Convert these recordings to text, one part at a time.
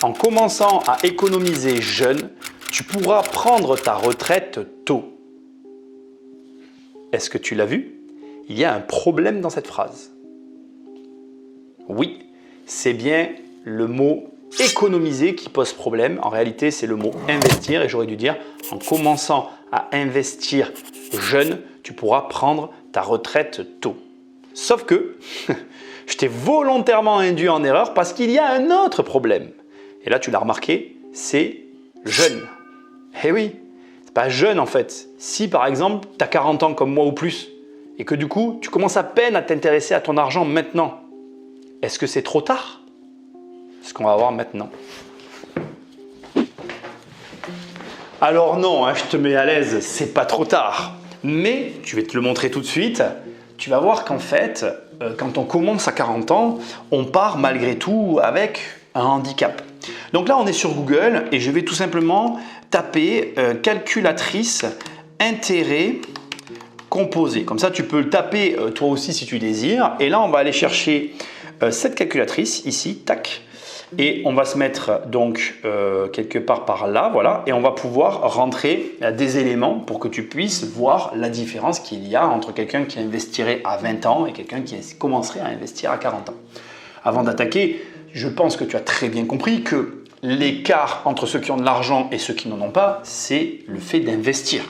en commençant à économiser jeune, tu pourras prendre ta retraite tôt. Est-ce que tu l'as vu? Il y a un problème dans cette phrase. Oui, c'est bien le mot économiser qui pose problème. En réalité, c'est le mot investir et j'aurais dû dire en commençant à investir jeune, tu pourras prendre ta retraite tôt. Sauf que je t'ai volontairement induit en erreur parce qu'il y a un autre problème. Et là, tu l'as remarqué, c'est jeune. Eh oui, c'est pas jeune en fait. Si par exemple, tu as 40 ans comme moi ou plus et que du coup, tu commences à peine à t'intéresser à ton argent maintenant, est-ce que c'est trop tard? C'est ce qu'on va voir maintenant. Alors non, je te mets à l'aise, c'est pas trop tard. Mais je vais te le montrer tout de suite. Tu vas voir qu'en fait, quand on commence à 40 ans, on part malgré tout avec un handicap. Donc là, on est sur Google et je vais tout simplement taper calculatrice intérêt composé. Comme ça, tu peux le taper toi aussi si tu désires. Et là, on va aller chercher cette calculatrice ici, tac. Et on va se mettre donc quelque part par là, voilà, et on va pouvoir rentrer des éléments pour que tu puisses voir la différence qu'il y a entre quelqu'un qui investirait à 20 ans et quelqu'un qui commencerait à investir à 40 ans. Avant d'attaquer, je pense que tu as très bien compris que l'écart entre ceux qui ont de l'argent et ceux qui n'en ont pas, c'est le fait d'investir.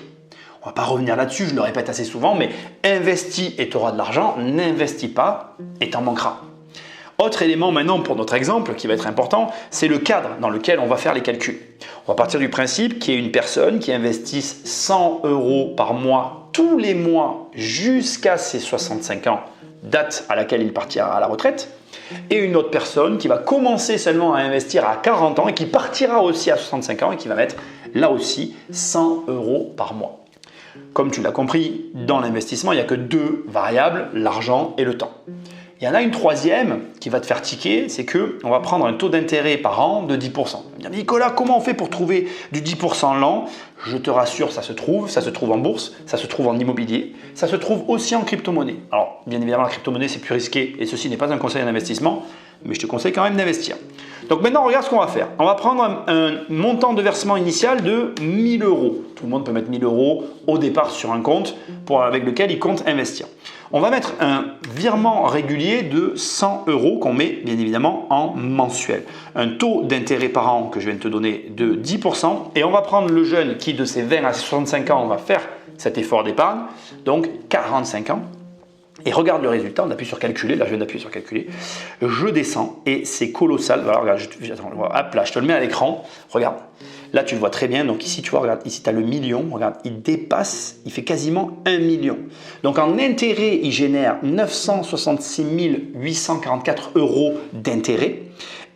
On ne va pas revenir là-dessus, je le répète assez souvent, mais investis et tu auras de l'argent, n'investis pas et tu en manqueras. Autre élément maintenant pour notre exemple qui va être important, c'est le cadre dans lequel on va faire les calculs. On va partir du principe qu'il y a une personne qui investisse 100 € par mois tous les mois jusqu'à ses 65 ans, date à laquelle il partira à la retraite, et une autre personne qui va commencer seulement à investir à 40 ans et qui partira aussi à 65 ans et qui va mettre là aussi 100 € par mois. Comme tu l'as compris, dans l'investissement, il n'y a que deux variables, l'argent et le temps. Il y en a une troisième qui va te faire tiquer, c'est qu'on va prendre un taux d'intérêt par an de 10%. Tu vas me dire, Nicolas, comment on fait pour trouver du 10% l'an? Je te rassure, ça se trouve en bourse, ça se trouve en immobilier, ça se trouve aussi en crypto-monnaie. Alors, bien évidemment, la crypto-monnaie, c'est plus risqué et ceci n'est pas un conseil d'investissement, mais je te conseille quand même d'investir. Donc maintenant, regarde ce qu'on va faire. On va prendre un montant de versement initial de 1 000 €. Tout le monde peut mettre 1 000 € au départ sur un compte avec lequel il compte investir. On va mettre un virement régulier de 100 € qu'on met bien évidemment en mensuel. Un taux d'intérêt par an que je viens de te donner de 10% et on va prendre le jeune qui de ses 20 à ses 65 ans, on va faire cet effort d'épargne, donc 45 ans. Et regarde le résultat, on appuie sur calculer, là je viens d'appuyer sur calculer, je descends et c'est colossal. Alors regarde, hop là, je te le mets à l'écran, regarde, là tu le vois très bien, donc ici tu vois, regarde, ici tu as le million, regarde, il dépasse, il fait quasiment 1 million. Donc en intérêt, il génère 966 844 € d'intérêt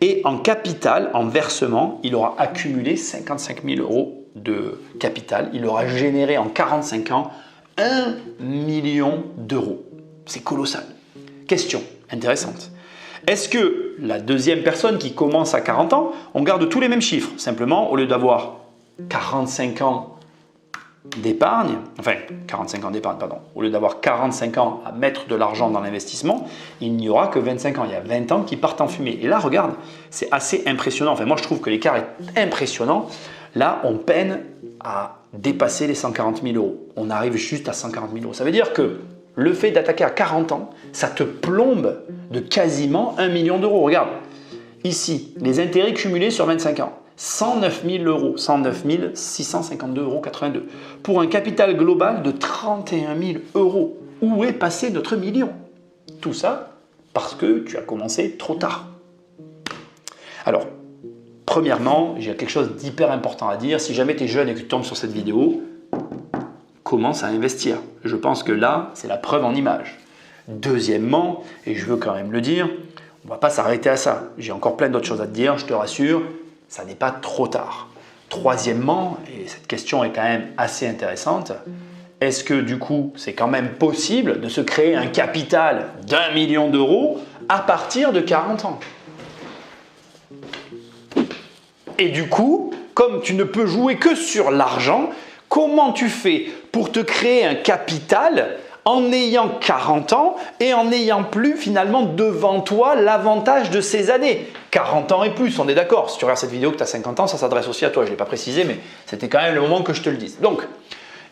et en capital, en versement, il aura accumulé 55 000 € de capital, il aura généré en 45 ans 1 million d'euros. C'est colossal. Question intéressante. Est-ce que la deuxième personne qui commence à 40 ans, on garde tous les mêmes chiffres? Simplement, au lieu d'avoir 45 ans d'épargne, au lieu d'avoir 45 ans à mettre de l'argent dans l'investissement, il n'y aura que 25 ans. Il y a 20 ans qui partent en fumée. Et là, regarde, c'est assez impressionnant. Enfin, moi, je trouve que l'écart est impressionnant. Là, on peine à dépasser les 140 000 €. On arrive juste à 140 000 €. Ça veut dire que le fait d'attaquer à 40 ans, ça te plombe de quasiment 1 million d'euros. Regarde, ici, les intérêts cumulés sur 25 ans, 109 000 €, 109 652,82 € pour un capital global de 31 000 €. Où est passé notre million? Tout ça parce que tu as commencé trop tard. Alors, premièrement, j'ai quelque chose d'hyper important à dire. Si jamais tu es jeune et que tu tombes sur cette vidéo, commence à investir. Je pense que là, c'est la preuve en image. Deuxièmement, et je veux quand même le dire, on ne va pas s'arrêter à ça. J'ai encore plein d'autres choses à te dire, je te rassure, ça n'est pas trop tard. Troisièmement, et cette question est quand même assez intéressante, est-ce que du coup, c'est quand même possible de se créer un capital d'1 million d'euros à partir de 40 ans? Et du coup, comme tu ne peux jouer que sur l'argent, comment tu fais pour te créer un capital en ayant 40 ans et en n'ayant plus finalement devant toi l'avantage de ces années? 40 ans et plus, on est d'accord. Si tu regardes cette vidéo que tu as 50 ans, ça s'adresse aussi à toi. Je ne l'ai pas précisé, mais c'était quand même le moment que je te le dise. Donc,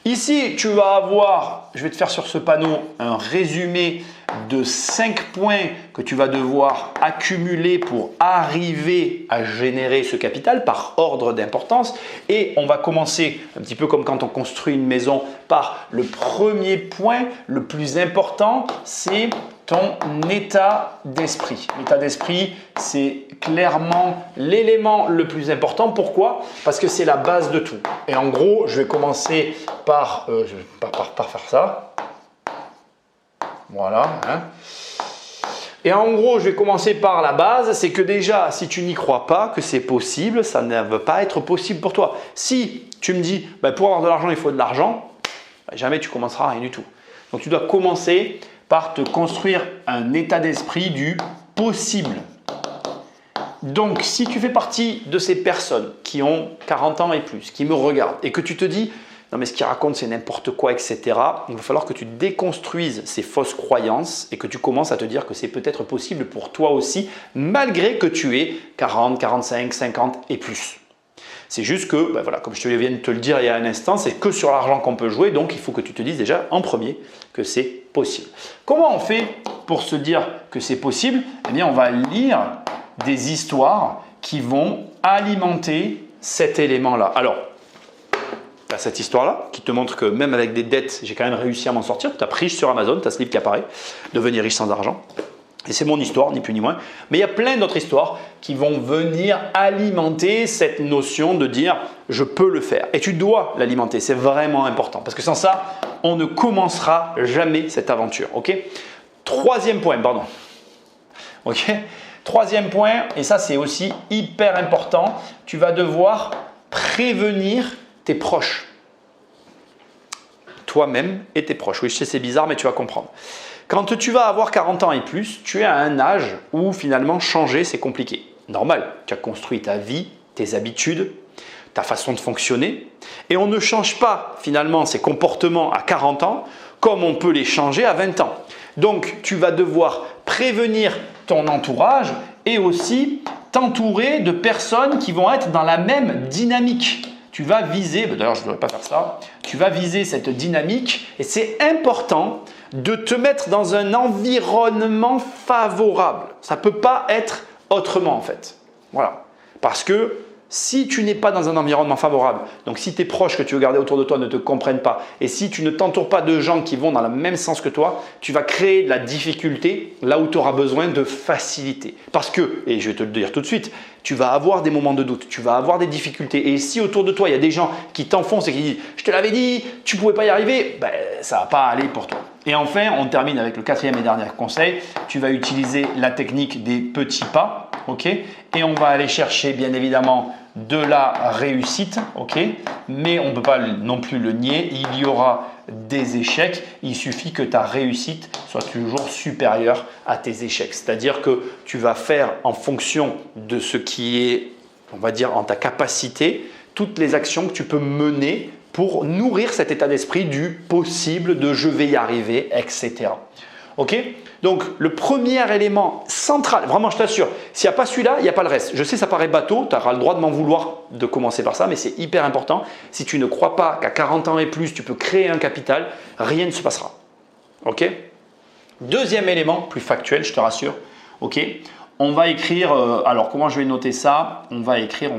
ici, tu vas avoir, je vais te faire sur ce panneau un résumé de 5 points que tu vas devoir accumuler pour arriver à générer ce capital par ordre d'importance. Et on va commencer un petit peu comme quand on construit une maison par le premier point, le plus important, c'est ton état d'esprit. L'état d'esprit, c'est clairement l'élément le plus important. Pourquoi? Parce que c'est la base de tout. Et en gros, je vais commencer par faire ça. Voilà. Hein. Et en gros, je vais commencer par la base. C'est que déjà, si tu n'y crois pas que c'est possible, ça ne va pas être possible pour toi. Si tu me dis, pour avoir de l'argent, il faut de l'argent, jamais tu commenceras rien du tout. Donc, tu dois commencer par te construire un état d'esprit du possible. Donc, si tu fais partie de ces personnes qui ont 40 ans et plus, qui me regardent et que tu te dis « non mais ce qu'il raconte c'est n'importe quoi, etc. » il va falloir que tu déconstruises ces fausses croyances et que tu commences à te dire que c'est peut-être possible pour toi aussi malgré que tu aies 40, 45, 50 et plus. C'est juste que, voilà, comme je te viens de te le dire il y a un instant, c'est que sur l'argent qu'on peut jouer, donc il faut que tu te dises déjà en premier que c'est possible. Comment on fait pour se dire que c'est possible? Eh bien, on va lire des histoires qui vont alimenter cet élément-là. Alors, tu as cette histoire-là qui te montre que même avec des dettes, j'ai quand même réussi à m'en sortir. Tu as riche sur Amazon, tu as ce livre qui apparaît, Devenir riche sans argent. Et c'est mon histoire, ni plus ni moins. Mais il y a plein d'autres histoires qui vont venir alimenter cette notion de dire « je peux le faire ». Et tu dois l'alimenter, c'est vraiment important. Parce que sans ça, on ne commencera jamais cette aventure. Troisième point, pardon. Troisième point, et ça c'est aussi hyper important, tu vas devoir prévenir tes proches. Toi-même et tes proches. Oui, je sais, c'est bizarre, mais tu vas comprendre. Quand tu vas avoir 40 ans et plus, tu es à un âge où finalement changer, c'est compliqué. Normal, tu as construit ta vie, tes habitudes, ta façon de fonctionner. Et on ne change pas finalement ces comportements à 40 ans comme on peut les changer à 20 ans. Donc, tu vas devoir prévenir ton entourage et aussi t'entourer de personnes qui vont être dans la même dynamique. Tu vas viser, d'ailleurs je ne devrais pas faire ça, tu vas viser cette dynamique et c'est important de te mettre dans un environnement favorable. Ça ne peut pas être autrement en fait. Voilà. Parce que si tu n'es pas dans un environnement favorable, donc si tes proches que tu veux garder autour de toi ne te comprennent pas et si tu ne t'entoures pas de gens qui vont dans le même sens que toi, tu vas créer de la difficulté là où tu auras besoin de facilité. Parce que, et je vais te le dire tout de suite, tu vas avoir des moments de doute, tu vas avoir des difficultés. Et si autour de toi, il y a des gens qui t'enfoncent et qui disent « je te l'avais dit, tu ne pouvais pas y arriver », ça ne va pas aller pour toi. Et enfin, on termine avec le quatrième et dernier conseil. Tu vas utiliser la technique des petits pas, et on va aller chercher bien évidemment de la réussite, mais on ne peut pas non plus le nier. Il y aura des échecs. Il suffit que ta réussite soit toujours supérieure à tes échecs. C'est-à-dire que tu vas faire en fonction de ce qui est, on va dire, en ta capacité, toutes les actions que tu peux mener pour nourrir cet état d'esprit du possible, de je vais y arriver, etc. Donc, le premier élément central, vraiment je t'assure, s'il n'y a pas celui-là, il n'y a pas le reste. Je sais, ça paraît bateau, tu auras le droit de m'en vouloir de commencer par ça, mais c'est hyper important. Si tu ne crois pas qu'à 40 ans et plus, tu peux créer un capital, rien ne se passera. Deuxième élément, plus factuel, je te rassure. On va écrire, alors comment je vais noter ça? On va écrire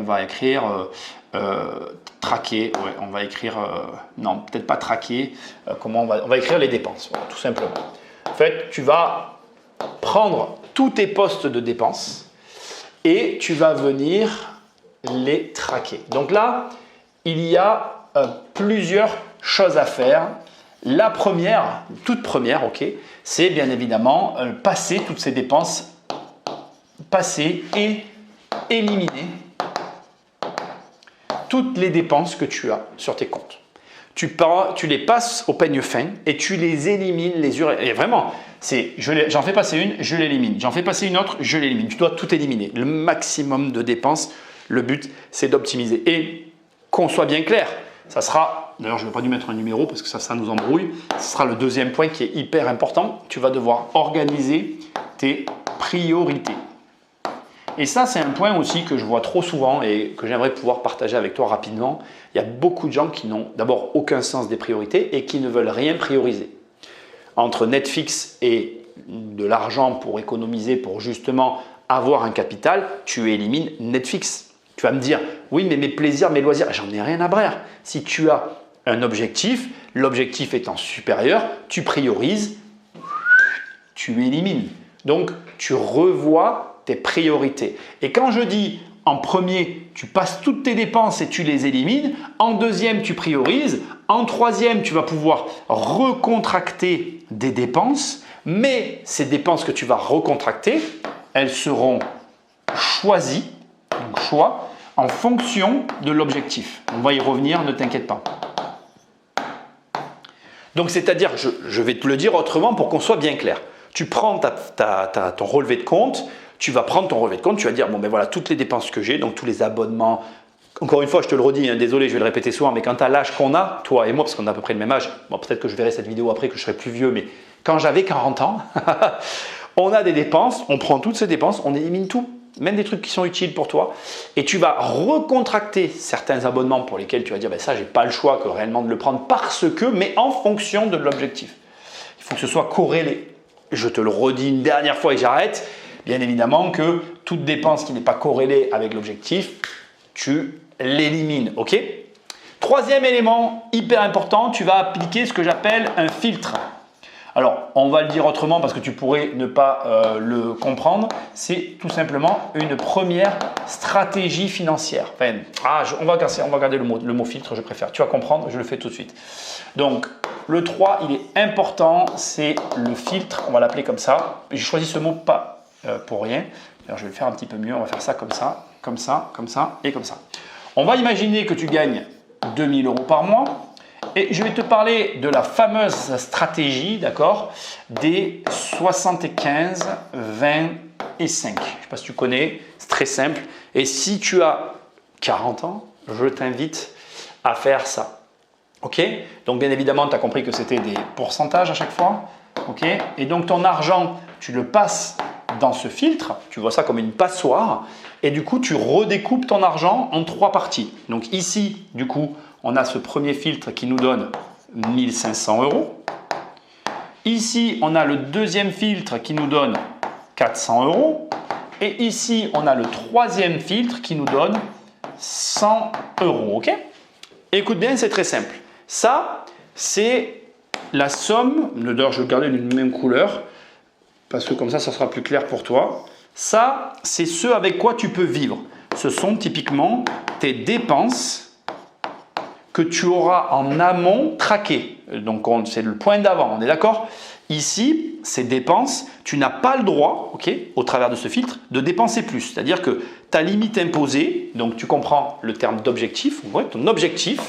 traquer, ouais, on va écrire, non, peut-être pas traquer, on va écrire les dépenses, voilà, tout simplement. En fait, tu vas prendre tous tes postes de dépenses et tu vas venir les traquer. Donc là, il y a plusieurs choses à faire. La première, toute première, c'est bien évidemment passer toutes ces dépenses, passer et éliminer toutes les dépenses que tu as sur tes comptes. Tu les passes au peigne fin et tu les élimines les unes. Et vraiment, j'en fais passer une, je l'élimine. J'en fais passer une autre, je l'élimine. Tu dois tout éliminer. Le maximum de dépenses, le but, c'est d'optimiser. Et qu'on soit bien clair, ça sera, d'ailleurs je n'ai pas dû mettre un numéro parce que ça nous embrouille, ce sera le deuxième point qui est hyper important. Tu vas devoir organiser tes priorités. Et ça, c'est un point aussi que je vois trop souvent et que j'aimerais pouvoir partager avec toi rapidement. Il y a beaucoup de gens qui n'ont d'abord aucun sens des priorités et qui ne veulent rien prioriser. Entre Netflix et de l'argent pour économiser, pour justement avoir un capital, tu élimines Netflix. Tu vas me dire, oui, mais mes plaisirs, mes loisirs, j'en ai rien à brère. Si tu as un objectif, l'objectif étant supérieur, tu priorises, tu élimines. Donc, tu revois tes priorités. Et quand je dis en premier, tu passes toutes tes dépenses et tu les élimines. En deuxième, tu priorises. En troisième, tu vas pouvoir recontracter des dépenses. Mais ces dépenses que tu vas recontracter, elles seront choisies, donc choix, en fonction de l'objectif. On va y revenir, ne t'inquiète pas. Donc, c'est-à-dire, je vais te le dire autrement pour qu'on soit bien clair. Tu prends ton relevé de compte, tu vas prendre ton relevé de compte, tu vas dire, bon ben voilà, toutes les dépenses que j'ai, donc tous les abonnements. Encore une fois, je te le redis, hein, désolé, je vais le répéter souvent, mais quand tu as l'âge qu'on a, toi et moi, parce qu'on a à peu près le même âge, bon, peut-être que je verrai cette vidéo après, que je serai plus vieux, mais quand j'avais 40 ans, on a des dépenses, on prend toutes ces dépenses, on élimine tout, même des trucs qui sont utiles pour toi, et tu vas recontracter certains abonnements pour lesquels tu vas dire, ben ça, j'ai pas le choix que réellement de le prendre parce que, mais en fonction de l'objectif. Il faut que ce soit corrélé. Je te le redis une dernière fois et j'arrête. Bien évidemment que toute dépense qui n'est pas corrélée avec l'objectif, tu l'élimines. Ok ? Troisième élément hyper important, tu vas appliquer ce que j'appelle un filtre. Alors, on va le dire autrement parce que tu pourrais ne pas le comprendre. C'est tout simplement une première stratégie financière. Enfin, on va garder le mot filtre, je préfère. Tu vas comprendre, je le fais tout de suite. Donc, le 3, il est important, c'est le filtre, on va l'appeler comme ça. J'ai choisi ce mot pas pour rien. Alors, je vais le faire un petit peu mieux, on va faire ça comme ça, comme ça, comme ça et comme ça. On va imaginer que tu gagnes 2 000 € par mois et je vais te parler de la fameuse stratégie, d'accord, des 75, 20 et 5. Je ne sais pas si tu connais, c'est très simple. Et si tu as 40 ans, je t'invite à faire ça. Ok? Donc bien évidemment, tu as compris que c'était des pourcentages à chaque fois. Ok? Et donc ton argent, tu le passes dans ce filtre, tu vois ça comme une passoire, et du coup tu redécoupes ton argent en 3 parties. Donc ici, du coup, on a ce premier filtre qui nous donne 1 500 €. Ici, on a le deuxième filtre qui nous donne 400 €. Et ici, on a le troisième filtre qui nous donne 100 €. Ok? Écoute bien, c'est très simple. Ça, c'est la somme, d'ailleurs je vais garder une même couleur, parce que comme ça sera plus clair pour toi. Ça, c'est ce avec quoi tu peux vivre. Ce sont typiquement tes dépenses que tu auras en amont traquées. Donc, c'est le point d'avant, on est d'accord? Ici, ces dépenses, tu n'as pas le droit, ok, au travers de ce filtre, de dépenser plus. C'est-à-dire que ta limite imposée, donc tu comprends le terme d'objectif, ton objectif,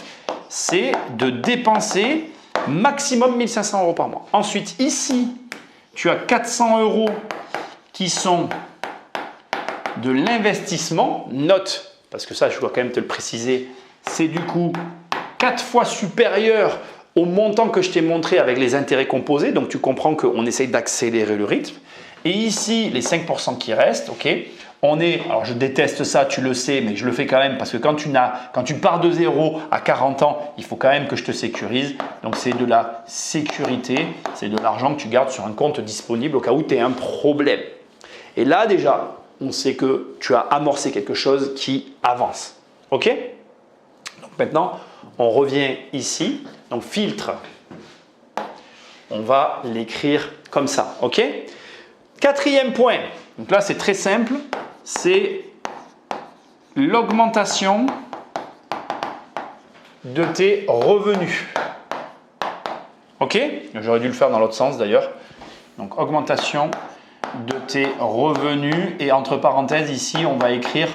c'est de dépenser maximum 1 500 € par mois. Ensuite, ici, tu as 400 € qui sont de l'investissement. Note, parce que ça, je dois quand même te le préciser, c'est du coup 4 fois supérieur au montant que je t'ai montré avec les intérêts composés. Donc, tu comprends qu'on essaye d'accélérer le rythme. Et ici, les 5% qui restent, ok, alors je déteste ça, tu le sais, mais je le fais quand même parce que quand tu pars de 0 à 40 ans, il faut quand même que je te sécurise. Donc, c'est de la sécurité, c'est de l'argent que tu gardes sur un compte disponible au cas où tu as un problème. Et là, déjà, on sait que tu as amorcé quelque chose qui avance. Ok? Donc, maintenant, on revient ici. Donc, filtre, on va l'écrire comme ça. Ok? Quatrième point. Donc là, c'est très simple. C'est l'augmentation de tes revenus. Ok? J'aurais dû le faire dans l'autre sens d'ailleurs. Donc, augmentation de tes revenus. Et entre parenthèses, ici, on va écrire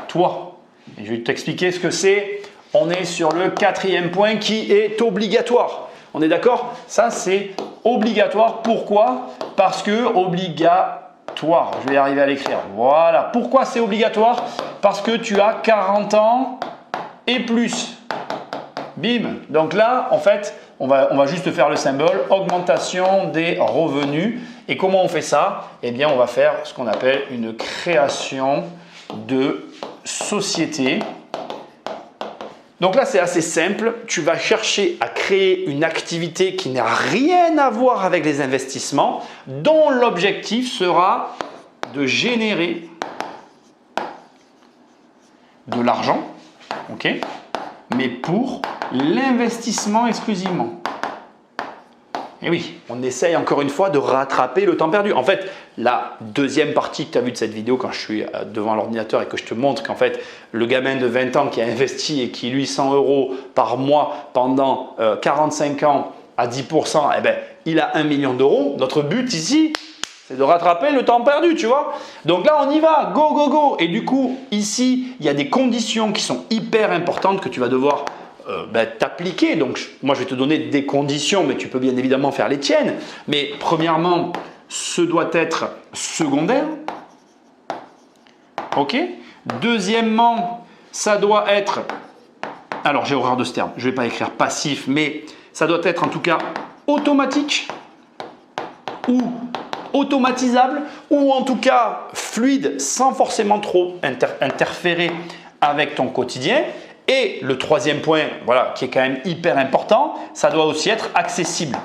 toi. Et je vais t'expliquer ce que c'est. On est sur le quatrième point qui est obligatoire. On est d'accord? Ça, c'est obligatoire. Pourquoi? Parce que obligatoire. Je vais arriver à l'écrire. Voilà. Pourquoi c'est obligatoire? Parce que tu as 40 ans et plus. Bim. Donc là, en fait, on va juste faire le symbole augmentation des revenus. Et comment on fait ça? Eh bien, on va faire ce qu'on appelle une création de société. Donc là, c'est assez simple. Tu vas chercher à créer une activité qui n'a rien à voir avec les investissements, dont l'objectif sera de générer de l'argent, ok, mais pour l'investissement exclusivement. Et oui, on essaye encore une fois de rattraper le temps perdu. En fait, la deuxième partie que tu as vue de cette vidéo, quand je suis devant l'ordinateur et que je te montre qu'en fait, le gamin de 20 ans qui a investi et qui, lui, 100 € par mois pendant 45 ans à 10%, eh ben, il a 1 million d'euros. Notre but ici, c'est de rattraper le temps perdu, tu vois. Donc là, on y va, go, go, go. Et du coup, ici, il y a des conditions qui sont hyper importantes que tu vas devoir t'appliquer. Donc, moi, je vais te donner des conditions, mais tu peux bien évidemment faire les tiennes. Mais premièrement, ce doit être secondaire. OK. Deuxièmement, ça doit être, alors j'ai horreur de ce terme, je ne vais pas écrire passif, mais ça doit être en tout cas automatique ou automatisable ou en tout cas fluide sans forcément trop interférer avec ton quotidien. Et le troisième point, voilà, qui est quand même hyper important, ça doit aussi être accessible.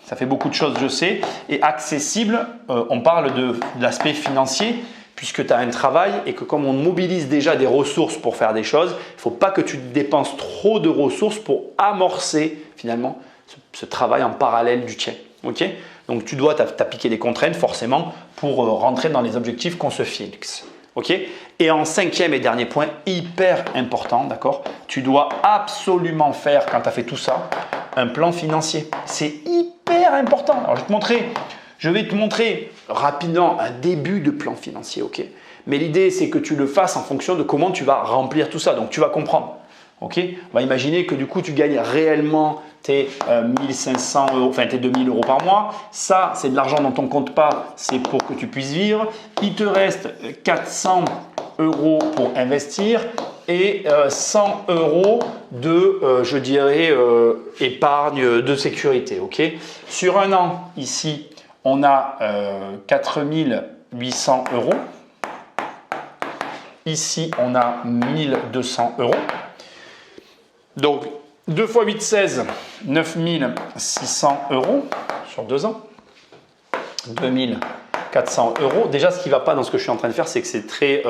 Ça fait beaucoup de choses, je sais. Et accessible, on parle de l'aspect financier puisque tu as un travail et que comme on mobilise déjà des ressources pour faire des choses, il ne faut pas que tu dépenses trop de ressources pour amorcer finalement ce travail en parallèle du tien. Okay. Donc, tu dois t'appliquer des contraintes forcément pour rentrer dans les objectifs qu'on se fixe. Okay. Et en cinquième et dernier point, hyper important, d'accord, tu dois absolument faire, quand tu as fait tout ça, un plan financier. C'est hyper important. Alors, je vais te montrer rapidement un début de plan financier. Okay. Mais l'idée, c'est que tu le fasses en fonction de comment tu vas remplir tout ça. Donc, tu vas comprendre. Okay. On va imaginer que du coup, tu gagnes réellement tes 1500 €, enfin tes 2000 € par mois. Ça, c'est de l'argent dont on ne compte pas, c'est pour que tu puisses vivre. Il te reste 400 € pour investir et 100 € de, je dirais, épargne de sécurité. Okay. Sur un an, ici, on a 4800 €. Ici, on a 1200 €. Donc, 2 x 8, 16, 9600 € sur 2 ans. 2400 €. Déjà, ce qui ne va pas dans ce que je suis en train de faire, c'est que c'est très,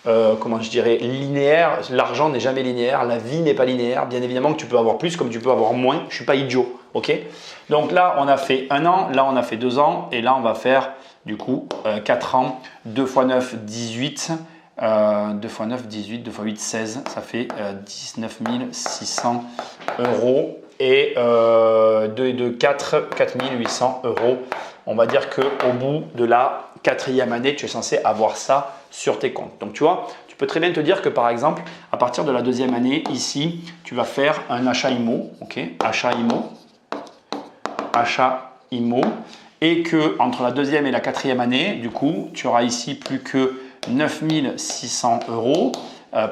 comment je dirais, linéaire. L'argent n'est jamais linéaire, la vie n'est pas linéaire. Bien évidemment que tu peux avoir plus comme tu peux avoir moins. Je ne suis pas idiot. Okay. Donc là, on a fait 1 an, là, on a fait 2 ans et là, on va faire du coup 4 ans. 2 x 9, 18. 2 x 9, 18, 2 x 8, 16, ça fait 19 600 € et 2 et 2, 4, 4800 €. On va dire qu'au bout de la 4e année, tu es censé avoir ça sur tes comptes. Donc tu vois, tu peux très bien te dire que par exemple, à partir de la 2e année, ici, tu vas faire un achat IMO, okay, achat IMO, et que entre la 2e et la 4e année, du coup, tu auras ici plus que 9600 €,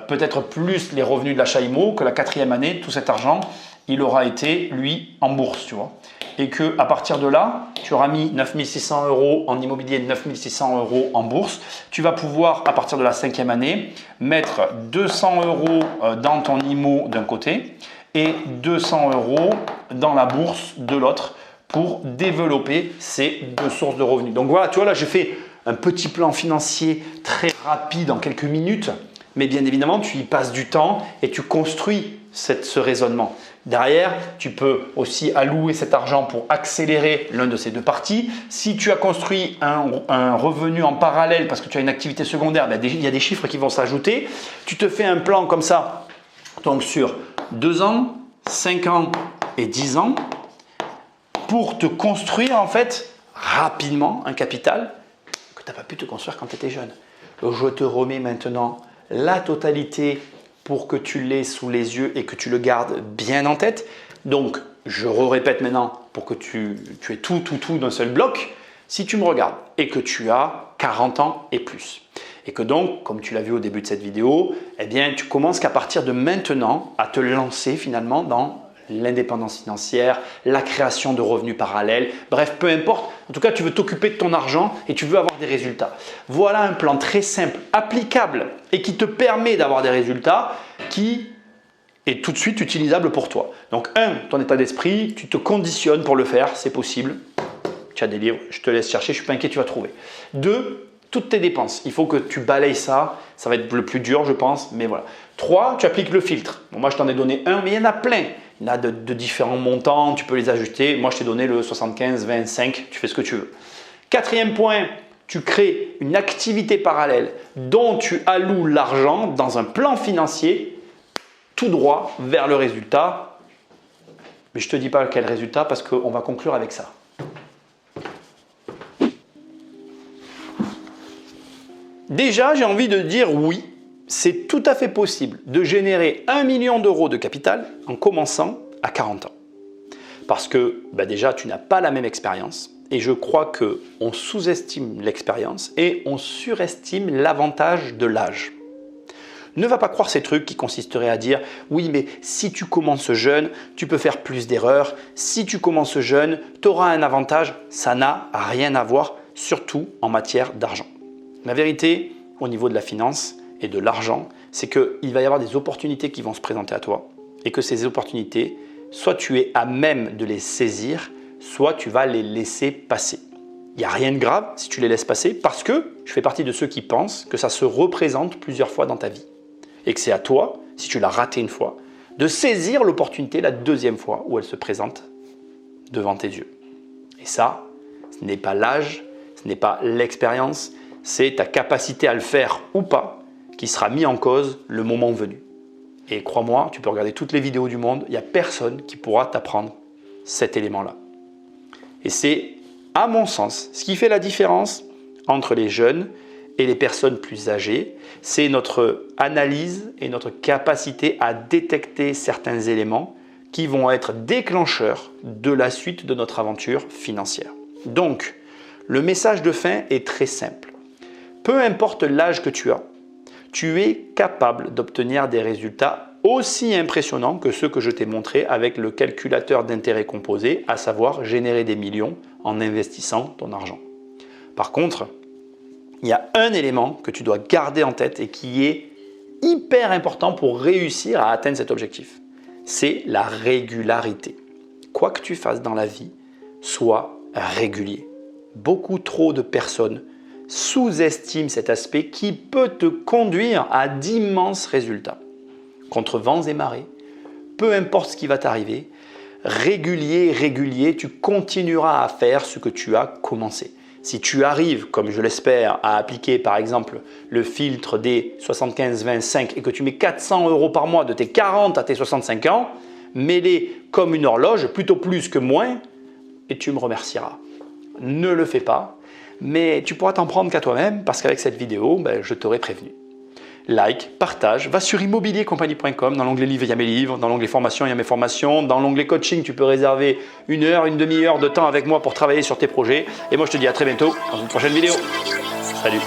peut-être plus les revenus de l'achat IMO, que la 4e année, tout cet argent, il aura été, lui, en bourse, tu vois. Et qu'à partir de là, tu auras mis 9600 € en immobilier, 9600 € en bourse. Tu vas pouvoir, à partir de la 5e année, mettre 200 € dans ton IMO d'un côté et 200 € dans la bourse de l'autre pour développer ces deux sources de revenus. Donc voilà, tu vois, là, j'ai fait un petit plan financier très rapide en quelques minutes, mais bien évidemment, tu y passes du temps et tu construis ce raisonnement. Derrière, tu peux aussi allouer cet argent pour accélérer l'un de ces deux parties. Si tu as construit un revenu en parallèle parce que tu as une activité secondaire, ben, il y a des chiffres qui vont s'ajouter. Tu te fais un plan comme ça, donc sur 2 ans, 5 ans et 10 ans, pour te construire en fait rapidement un capital que tu n'as pas pu te construire quand tu étais jeune. Je te remets maintenant la totalité pour que tu l'aies sous les yeux et que tu le gardes bien en tête. Donc, je répète maintenant pour que tu aies tout d'un seul bloc. Si tu me regardes et que tu as 40 ans et plus, et que donc, comme tu l'as vu au début de cette vidéo, eh bien, tu commences qu'à partir de maintenant à te lancer finalement dans l'indépendance financière, la création de revenus parallèles, bref, peu importe. En tout cas, tu veux t'occuper de ton argent et tu veux avoir des résultats. Voilà un plan très simple, applicable et qui te permet d'avoir des résultats qui est tout de suite utilisable pour toi. Donc, ton état d'esprit, tu te conditionnes pour le faire, c'est possible. Tu as des livres, je te laisse chercher, je ne suis pas inquiet, tu vas trouver. 2, toutes tes dépenses. Il faut que tu balayes ça. Ça va être le plus dur, je pense, mais voilà. 3, tu appliques le filtre. Bon, moi, je t'en ai donné un, mais il y en a plein. Il y en a de différents montants, tu peux les ajuster. Moi, je t'ai donné le 75, 25, tu fais ce que tu veux. 4e point, tu crées une activité parallèle dont tu alloues l'argent dans un plan financier tout droit vers le résultat. Mais je ne te dis pas quel résultat parce qu'on va conclure avec ça. Déjà, j'ai envie de dire oui, c'est tout à fait possible de générer 1 million d'euros de capital en commençant à 40 ans. Parce que déjà, tu n'as pas la même expérience et je crois qu'on sous-estime l'expérience et on surestime l'avantage de l'âge. Ne va pas croire ces trucs qui consisteraient à dire « oui, mais si tu commences jeune, tu peux faire plus d'erreurs. Si tu commences jeune, tu auras un avantage. » Ça n'a rien à voir, surtout en matière d'argent. La vérité, au niveau de la finance et de l'argent, c'est qu'il va y avoir des opportunités qui vont se présenter à toi et que ces opportunités, soit tu es à même de les saisir, soit tu vas les laisser passer. Il n'y a rien de grave si tu les laisses passer parce que je fais partie de ceux qui pensent que ça se représente plusieurs fois dans ta vie et que c'est à toi, si tu l'as raté une fois, de saisir l'opportunité la deuxième fois où elle se présente devant tes yeux. Et ça, ce n'est pas l'âge, ce n'est pas l'expérience, c'est ta capacité à le faire ou pas qui sera mis en cause le moment venu. Et crois-moi, tu peux regarder toutes les vidéos du monde, il n'y a personne qui pourra t'apprendre cet élément-là. Et c'est, à mon sens, ce qui fait la différence entre les jeunes et les personnes plus âgées, c'est notre analyse et notre capacité à détecter certains éléments qui vont être déclencheurs de la suite de notre aventure financière. Donc, le message de fin est très simple. Peu importe l'âge que tu as, tu es capable d'obtenir des résultats aussi impressionnants que ceux que je t'ai montrés avec le calculateur d'intérêt composé, à savoir générer des millions en investissant ton argent. Par contre, il y a un élément que tu dois garder en tête et qui est hyper important pour réussir à atteindre cet objectif. C'est la régularité. Quoi que tu fasses dans la vie, sois régulier. Beaucoup trop de personnes sous-estiment cet aspect qui peut te conduire à d'immenses résultats. Contre vents et marées, peu importe ce qui va t'arriver, régulier, tu continueras à faire ce que tu as commencé. Si tu arrives, comme je l'espère, à appliquer par exemple le filtre des 75-25 et que tu mets 400 € par mois de tes 40 à tes 65 ans, mets-les comme une horloge, plutôt plus que moins, et tu me remercieras. Ne le fais pas, mais tu pourras t'en prendre qu'à toi-même parce qu'avec cette vidéo, je t'aurai prévenu. Like, partage, va sur immobiliercompagnie.com, dans l'onglet livres, il y a mes livres, dans l'onglet formation, il y a mes formations, dans l'onglet coaching, tu peux réserver 1 heure, une demi-heure de temps avec moi pour travailler sur tes projets. Et moi, je te dis à très bientôt dans une prochaine vidéo. Salut!